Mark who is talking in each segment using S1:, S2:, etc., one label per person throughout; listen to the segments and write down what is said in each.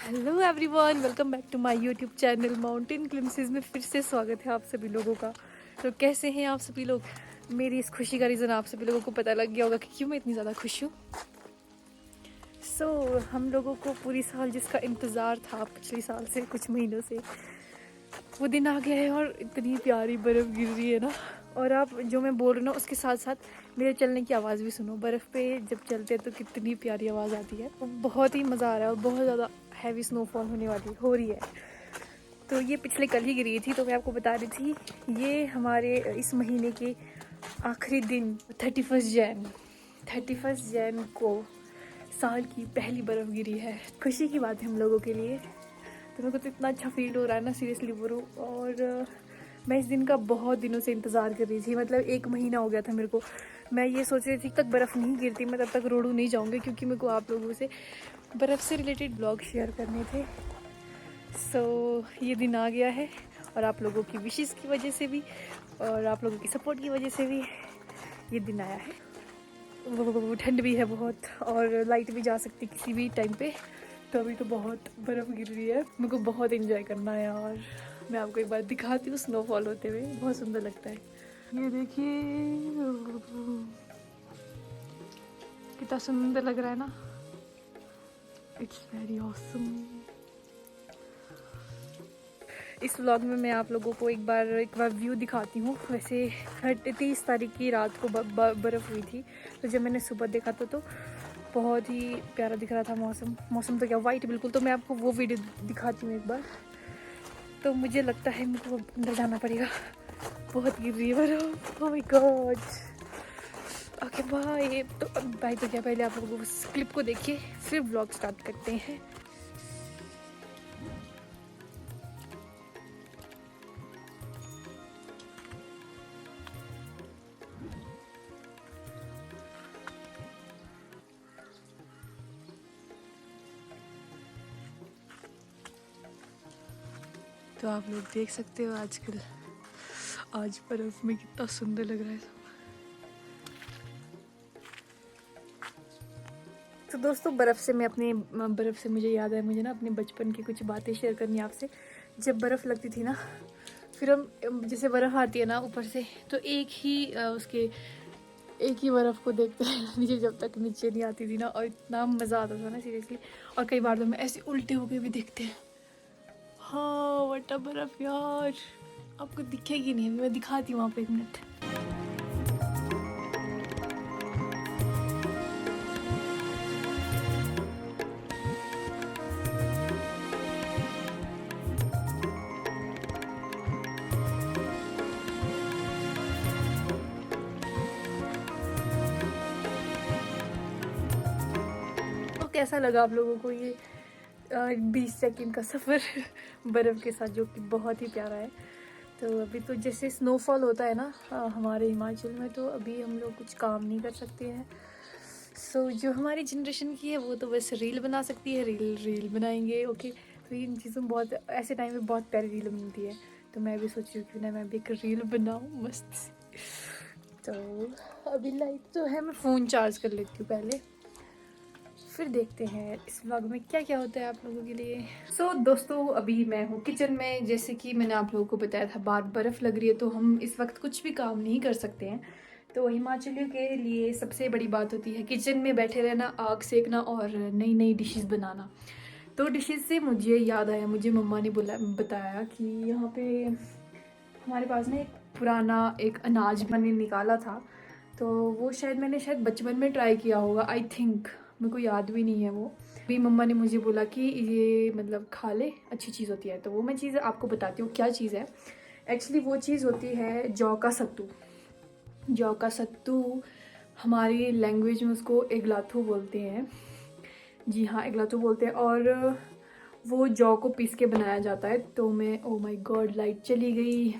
S1: Hello everyone, welcome back to my YouTube channel Mountain Glimpses में फिर से स्वागत है आप सभी लोगों का। तो कैसे हैं आप सभी लोग? मेरी इस खुशी का रीज़न आप सभी लोगों को पता लग गया होगा कि क्यों मैं इतनी ज़्यादा खुश हूँ। हम लोगों को पूरी साल जिसका इंतज़ार था पिछले साल से कुछ महीनों से, वो दिन आ गया है और इतनी प्यारी बर्फ़ गिर रही है ना। और आप जो मैं बोल रही हूँ ना उसके साथ साथ मेरे चलने की आवाज़ भी सुनो। बर्फ़ पे जब चलते हैं तो कितनी प्यारी आवाज़ आती है। बहुत ही मज़ा आ रहा है और बहुत ज़्यादा हैवी स्नोफॉल हो रही है। तो ये पिछले कल ही गिरी थी, तो मैं आपको बता रही थी ये हमारे इस महीने के आखिरी दिन 31 जैन को साल की पहली बर्फ़ गिरी है। खुशी की बात है हम लोगों के लिए। तो मेरे को तो इतना अच्छा फील हो रहा है ना, सीरियसली बोलूँ। और मैं इस दिन का बहुत दिनों से इंतज़ार कर रही थी, मतलब 1 महीना हो गया था मेरे को। मैं ये सोच रही थी तक बर्फ़ नहीं गिरती मैं तब तक रोडू नहीं जाऊँगी, क्योंकि मेरे को आप लोगों से बर्फ़ से रिलेटेड ब्लॉग शेयर करने थे। ये दिन आ गया है और आप लोगों की विशेस की वजह से भी और आप लोगों की सपोर्ट की वजह से भी ये दिन आया है। वो ठंड भी है बहुत और लाइट भी जा सकती किसी भी टाइम पे। तो अभी तो बहुत बर्फ़ गिर रही है, मेरे को बहुत एंजॉय करना है। और मैं आपको एक बार दिखाती हूँ स्नोफॉल होते हुए, बहुत सुंदर लगता है। ये देखिए कितना सुंदर लग रहा है ना। It's very awesome. इस व्लॉग में मैं आप लोगों को एक बार व्यू दिखाती हूँ। वैसे 30 तारीख की रात को बर्फ़ हुई थी, तो जब मैंने सुबह देखा तो बहुत ही प्यारा दिख रहा था मौसम तो क्या वाइट बिल्कुल। तो मैं आपको वो वीडियो दिखाती हूँ एक बार। तो मुझे लगता है मेरे को अंदर जाना पड़ेगा, बहुत गिर रही है बर्फ़। Oh my god. Okay bye. तो बाय तो क्या, पहले आप लोगों को उस क्लिप को देखिए फिर व्लॉग स्टार्ट करते हैं। तो आप लोग देख सकते हो आजकल आज बर्फ में कितना सुंदर लग रहा है सब। तो दोस्तों बर्फ़ से मुझे याद है, मुझे ना अपने बचपन की कुछ बातें शेयर करनी है आपसे। जब बर्फ़ लगती थी ना, फिर हम जैसे बर्फ़ आती है ना ऊपर से, तो एक ही बर्फ़ को देखते हैं नीचे जब तक नीचे नहीं आती थी ना। और इतना मज़ा आता था ना सीरियसली। और कई बार तो मैं ऐसे उल्टे होके भी देखते हैं। हाँ वटा बर्फ़ यार, आपको दिखेगी नहीं, मैं दिखाती हूँ आपको 1 मिनट। तो कैसा लगा आप लोगों को ये 20 सेकंड का सफ़र बर्फ़ के साथ, जो कि बहुत ही प्यारा है। तो अभी तो जैसे स्नोफॉल होता है ना हमारे हिमाचल में, तो अभी हम लोग कुछ काम नहीं कर सकते हैं। जो हमारी जनरेशन की है वो तो बस रील बना सकती है, रील बनाएंगे। ओके, तो इन चीज़ों में बहुत ऐसे टाइम पे बहुत प्यारी रील बनती है। तो मैं भी सोच रही हूँ क्यों ना मैं भी एक रील बनाऊँ मस्त सी। तो अभी लाइट तो है, मैं फ़ोन चार्ज कर लेती हूँ पहले, फिर देखते हैं इस व्लॉग में क्या क्या होता है आप लोगों के लिए। दोस्तों अभी मैं हूँ किचन में। जैसे कि मैंने आप लोगों को बताया था बाहर बर्फ़ लग रही है, तो हम इस वक्त कुछ भी काम नहीं कर सकते हैं। तो हिमाचलियों के लिए सबसे बड़ी बात होती है किचन में बैठे रहना, आग सेकना और नई नई डिशेस बनाना। तो डिशेस से मुझे याद आया, मुझे मम्मा ने बताया कि यहाँ पे हमारे पास ना एक पुराना एक अनाज मैंने निकाला था। तो वो मैंने शायद बचपन में ट्राई किया होगा, आई थिंक, मेरे को याद भी नहीं है वो। भी मम्मा ने मुझे बोला कि ये मतलब खा ले, अच्छी चीज़ होती है। तो वो मैं चीज़ आपको बताती हूँ क्या चीज़ है। एक्चुअली वो चीज़ होती है जौ का सत्तू। जौ का सत्तू हमारी लैंग्वेज में उसको एगलाथू बोलते हैं। जी हाँ, एगलाथू बोलते हैं। और वो जौ को पीस के बनाया जाता है। तो मैं, ओ माय गॉड, लाइट चली गई।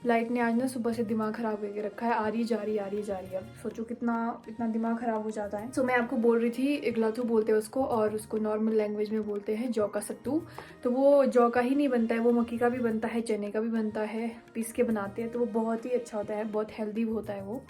S1: लाइट ने आज ना सुबह से दिमाग ख़राब करके रखा है, आ रही जा रही है। अब सोचो कितना इतना दिमाग ख़राब हो जाता है। मैं आपको बोल रही थी इगलाथू बोलते हैं उसको, और उसको नॉर्मल लैंग्वेज में बोलते हैं जौ का सत्तू। तो वो जौ का ही नहीं बनता है, वो मक्की का भी बनता है, चने का भी बनता है, पीस के बनाते हैं। तो वो बहुत ही अच्छा होता है, बहुत हेल्दी भी होता है वो।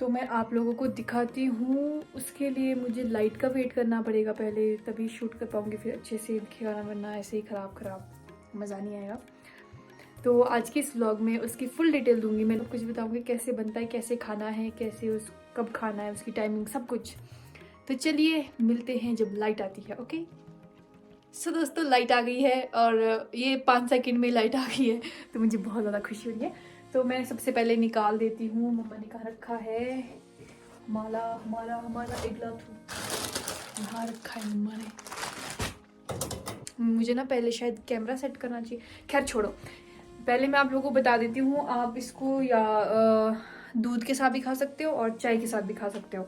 S1: तो मैं आप लोगों को दिखाती हूँ। उसके लिए मुझे लाइट का वेट करना पड़ेगा पहले, तभी शूट कर पाऊँगी फिर अच्छे से दिखेगा ना, वरना ऐसे ही ख़राब मज़ा नहीं आएगा। तो आज के इस व्लॉग में उसकी फुल डिटेल दूंगी, मैं कुछ बताऊंगी कैसे बनता है, कैसे खाना है, कैसे उस कब खाना है, उसकी टाइमिंग, सब कुछ। तो चलिए मिलते हैं जब लाइट आती है। ओके सो दोस्तों, लाइट आ गई है और ये 5 सेकंड में लाइट आ गई है, तो मुझे बहुत ज़्यादा खुशी हो रही है। तो मैं सबसे पहले निकाल देती हूँ। मम्मा ने कहा रखा है हमारा एक ग्लास यहाँ रखा है मम्मा ने। मुझे ना पहले शायद कैमरा सेट करना चाहिए, खैर छोड़ो। पहले मैं आप लोगों को बता देती हूँ, आप इसको या दूध के साथ भी खा सकते हो और चाय के साथ भी खा सकते हो।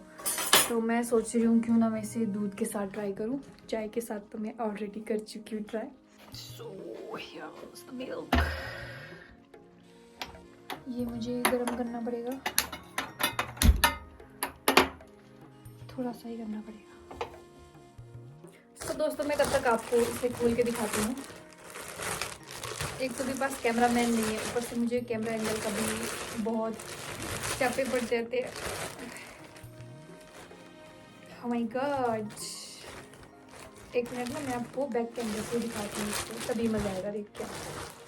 S1: तो मैं सोच रही हूँ क्यों ना मैं इसे दूध के साथ ट्राई करूँ, चाय के साथ तो मैं ऑलरेडी कर चुकी हूँ try. So here's the milk. ये मुझे गर्म करना पड़ेगा, थोड़ा सा ही करना पड़ेगा। तो दोस्तों मैं तब तक आपको इसे खोल के दिखाती हूँ। एक तो मेरे पास कैमरा मैन नहीं है, ऊपर से मुझे कैमरा एंगल का भी बहुत चापे पड़ जाते हैं। ओह माय गॉड, एक मिनट ना, मैं आपको बैक कैमरे से दिखाती हूँ इसको, तभी मज़ा आएगा देख के।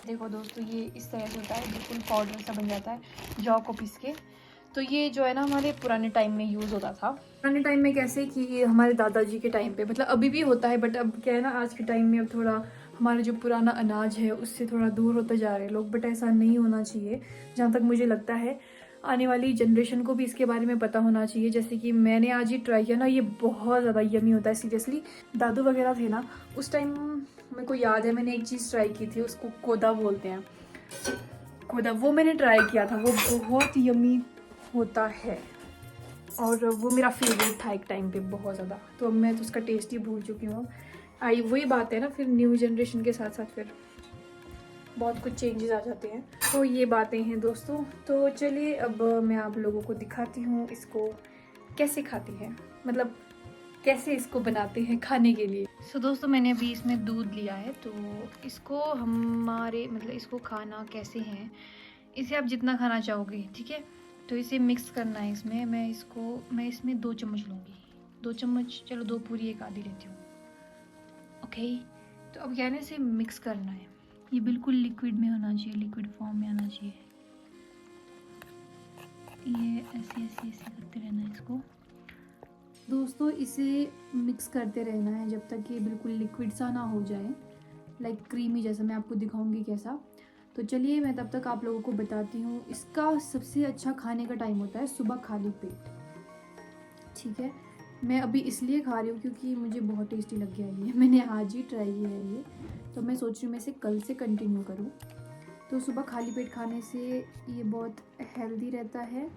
S1: देखो दोस्तों, ये इस तरह से होता है, बिल्कुल पाउडर सा बन जाता है जौ को पीस के। तो ये जो है ना हमारे पुराने टाइम में यूज़ होता था। पुराने टाइम में कैसे कि ये हमारे दादाजी के टाइम पे, मतलब अभी भी होता है, बट अब क्या है ना, आज के टाइम में अब थोड़ा हमारा जो पुराना अनाज है उससे थोड़ा दूर होते जा रहे हैं लोग। बट ऐसा नहीं होना चाहिए, जहाँ तक मुझे लगता है आने वाली जनरेशन को भी इसके बारे में पता होना चाहिए। जैसे कि मैंने आज ही ट्राई किया ना, ये बहुत ज़्यादा यमी होता है सीरियसली। दादू वगैरह थे ना उस टाइम, मेरे को याद है मैंने एक चीज़ ट्राई की थी, उसको कोदा बोलते हैं, कोदा, वो मैंने ट्राई किया था, वो बहुत यमी होता है और वो मेरा फेवरेट था एक टाइम पे बहुत ज़्यादा। तो अब मैं तो उसका टेस्ट ही भूल चुकी हूँ। आई वही बात है ना, फिर न्यू जनरेशन के साथ साथ फिर बहुत कुछ चेंजेस आ जाते हैं। तो ये बातें हैं दोस्तों। तो चलिए अब मैं आप लोगों को दिखाती हूँ इसको कैसे खाती है, मतलब कैसे इसको बनाते हैं खाने के लिए। सो दोस्तों, मैंने अभी इसमें दूध लिया है, तो इसको हमारे मतलब इसको खाना कैसे है, इसे आप जितना खाना चाहोगे, ठीक है। तो इसे मिक्स करना है इसमें। मैं इसमें 2 चम्मच लूँगी, 2 चम्मच, चलो 2 पूरी, 1 आधी लेती हूँ। ओके, तो अब क्या है ना, इसे मिक्स करना है। ये बिल्कुल लिक्विड में होना चाहिए, लिक्विड फॉर्म में आना चाहिए। ये ऐसे ऐसे ऐसे करते रहना है इसको दोस्तों, इसे मिक्स करते रहना है जब तक ये बिल्कुल लिक्विड सा ना हो जाए, लाइक क्रीमी जैसा। मैं आपको दिखाऊंगी कैसा। तो चलिए मैं तब तक आप लोगों को बताती हूँ। इसका सबसे अच्छा खाने का टाइम होता है सुबह खाली पेट, ठीक है। मैं अभी इसलिए खा रही हूँ क्योंकि मुझे बहुत टेस्टी लग गया है ये, मैंने आज ही ट्राई किया है ये, तो मैं सोच रही हूँ मैं इसे कल से कंटिन्यू करूँ। तो सुबह खाली पेट खाने से ये बहुत हेल्दी रहता है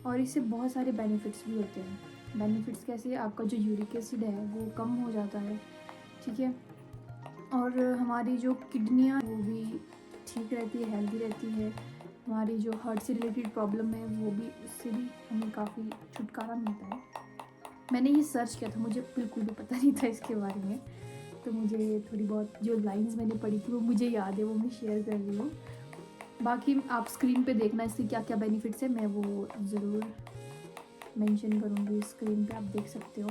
S1: और इससे बहुत सारे बेनिफिट्स भी होते हैं। बेनिफिट्स कैसे, आपका जो यूरिक एसिड है वो कम हो जाता है, ठीक है। और हमारी जो किडनियाँ वो भी ठीक रहती है, हेल्दी रहती है। हमारी जो हार्ट से रिलेटेड प्रॉब्लम है वो भी, उससे भी हमें काफ़ी छुटकारा मिलता है। मैंने ये सर्च किया था, मुझे बिल्कुल भी पता नहीं था इसके बारे में, तो मुझे थोड़ी बहुत जो लाइंस मैंने पढ़ी थी वो मुझे याद है, वो मैं शेयर कर रही हूँ। बाकी आप स्क्रीन पे देखना इसके क्या क्या बेनिफिट्स है, मैं वो ज़रूर मेंशन करूँगी स्क्रीन पे, आप देख सकते हो।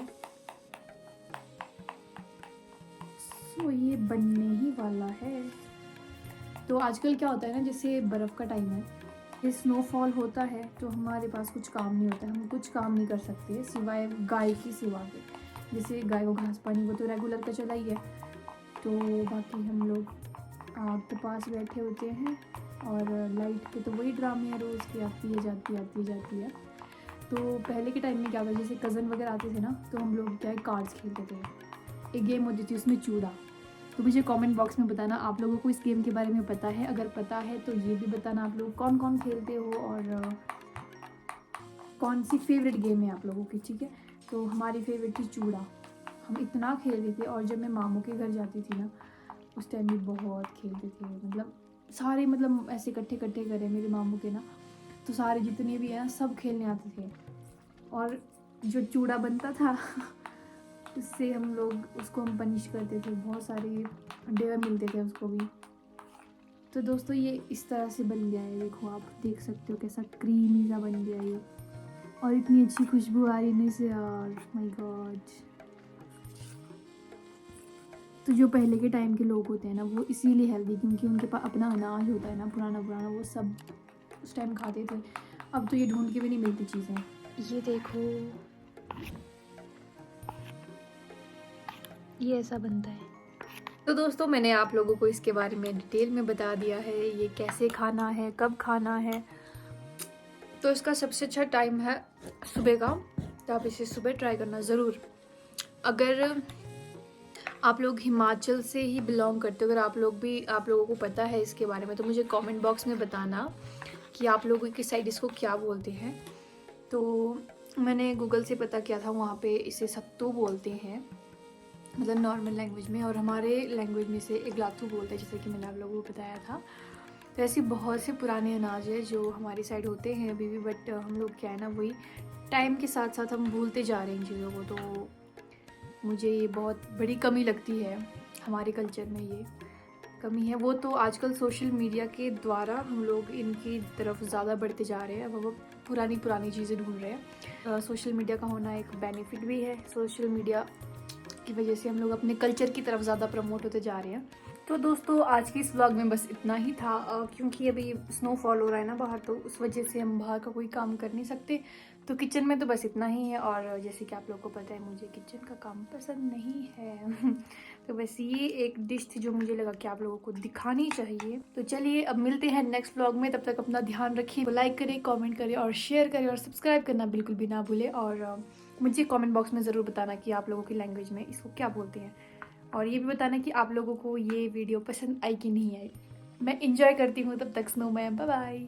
S1: सो ये बनने ही वाला है। तो आजकल क्या होता है ना, जैसे बर्फ़ का टाइम है, ये स्नोफॉल होता है, तो हमारे पास कुछ काम नहीं होता है, हम कुछ काम नहीं कर सकते सिवाय गाय की सेवा के। जैसे गाय को घास पानी वो तो रेगुलर का चला ही है, तो बाकी हम लोग आग के पास बैठे होते हैं और लाइट के तो वही ड्रामे हैं रोज़ की, आती है जाती है। तो पहले के टाइम में क्या होता है, जैसे कज़न वगैरह आते थे ना, तो हम लोग क्या है कार्ड्स खेलते थे। एक गेम होती थी उसमें चूड़ा। तो मुझे कमेंट बॉक्स में बताना आप लोगों को इस गेम के बारे में पता है, अगर पता है तो ये भी बताना आप लोग कौन कौन खेलते हो और कौन सी फेवरेट गेम है आप लोगों की, ठीक है। तो हमारी फेवरेट थी चूड़ा, हम इतना खेलते थे। और जब मैं मामू के घर जाती थी ना, उस टाइम भी बहुत खेलते थे, मतलब सारे, मतलब ऐसे इकट्ठे करे मेरे मामू के ना, तो सारे जितने भी हैं सब खेलने आते थे। और जो चूड़ा बनता था उससे हम लोग उसको हम पनिश करते थे, बहुत सारे डेयर मिलते थे उसको भी। तो दोस्तों ये इस तरह से बन गया है, देखो आप देख सकते हो कैसा क्रीमी सा बन गया ये। और इतनी अच्छी खुशबू आ रही है से यार, माय गॉड। तो जो पहले के टाइम के लोग होते हैं ना, वो इसीलिए हेल्दी, क्योंकि उनके पास अपना अनाज होता है ना, पुराना पुराना, वो सब उस टाइम खाते थे। अब तो ये ढूंढ के भी नहीं मिलती चीज़ें। ये देखो, ये ऐसा बनता है। तो दोस्तों, मैंने आप लोगों को इसके बारे में डिटेल में बता दिया है, ये कैसे खाना है, कब खाना है। तो इसका सबसे अच्छा टाइम है सुबह का, तो आप इसे सुबह ट्राई करना ज़रूर। अगर आप लोग हिमाचल से ही बिलोंग करते हो, अगर आप लोगों को पता है इसके बारे में, तो मुझे कमेंट बॉक्स में बताना कि आप लोगों की साइड इसको क्या बोलते हैं। तो मैंने गूगल से पता किया था, वहाँ पे इसे सत्तू बोलते हैं, मतलब नॉर्मल लैंग्वेज में, और हमारे लैंग्वेज में इसे इगलातू बोलते हैं, जैसे कि मैंने आप लोगों को बताया था। तो ऐसे बहुत से पुराने अनाज है जो हमारी साइड होते हैं अभी भी, बट हम लोग क्या है ना, वही टाइम के साथ साथ हम भूलते जा रहे हैं इन चीज़ों को। तो मुझे ये बहुत बड़ी कमी लगती है, हमारे कल्चर में ये कमी है। वो तो आजकल सोशल मीडिया के द्वारा हम लोग इनकी तरफ ज़्यादा बढ़ते जा रहे हैं, वो पुरानी पुरानी चीज़ें ढूंढ रहे हैं। सोशल मीडिया का होना एक बेनिफिट भी है, सोशल मीडिया की वजह से हम लोग अपने कल्चर की तरफ ज़्यादा प्रमोट होते जा रहे हैं। तो दोस्तों, आज की इस व्लॉग में बस इतना ही था, क्योंकि अभी स्नोफॉल हो रहा है ना बाहर, तो उस वजह से हम बाहर का कोई काम कर नहीं सकते। तो किचन में तो बस इतना ही है, और जैसे कि आप लोगों को पता है, मुझे किचन का काम पसंद नहीं है। तो बस ये एक डिश थी जो मुझे लगा कि आप लोगों को दिखानी चाहिए। तो चलिए, अब मिलते हैं नेक्स्ट व्लॉग में। तब तक अपना ध्यान रखिए, लाइक करें, कमेंट करें और शेयर करें, और सब्सक्राइब करना बिल्कुल भी ना भूलें। और मुझे कमेंट बॉक्स में ज़रूर बताना कि आप लोगों की लैंग्वेज में इसको क्या बोलते हैं, और ये भी बताना कि आप लोगों को ये वीडियो पसंद आई कि नहीं आई। मैं इंजॉय करती हूँ तब तक स्नोमैन। Bye bye.